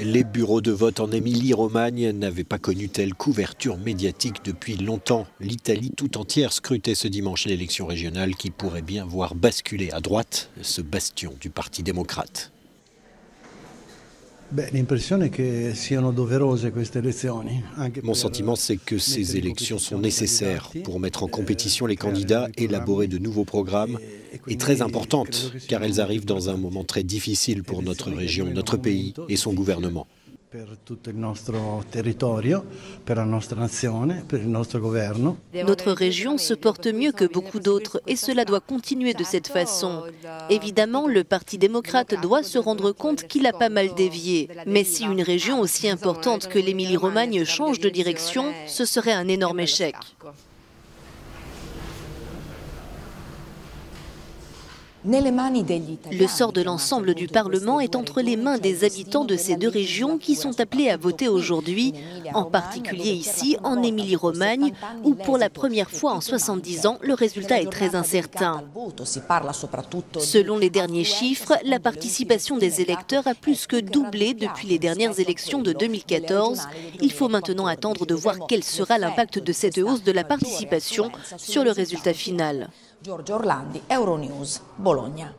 Les bureaux de vote en Émilie-Romagne n'avaient pas connu telle couverture médiatique depuis longtemps. L'Italie tout entière scrutait ce dimanche l'élection régionale qui pourrait bien voir basculer à droite ce bastion du Parti démocrate. Mon sentiment, c'est que ces élections sont nécessaires pour mettre en compétition les candidats, élaborer de nouveaux programmes, et très importantes, car elles arrivent dans un moment très difficile pour notre région, notre pays et son gouvernement. Notre région se porte mieux que beaucoup d'autres et cela doit continuer de cette façon. Évidemment, le Parti démocrate doit se rendre compte qu'il a pas mal dévié. Mais si une région aussi importante que l'Émilie-Romagne change de direction, ce serait un énorme échec. Le sort de l'ensemble du Parlement est entre les mains des habitants de ces deux régions qui sont appelés à voter aujourd'hui, en particulier ici, en Émilie-Romagne, où pour la première fois en 70 ans, le résultat est très incertain. Selon les derniers chiffres, la participation des électeurs a plus que doublé depuis les dernières élections de 2014. Il faut maintenant attendre de voir quel sera l'impact de cette hausse de la participation sur le résultat final. Giorgio Orlandi, Euronews, Bologna.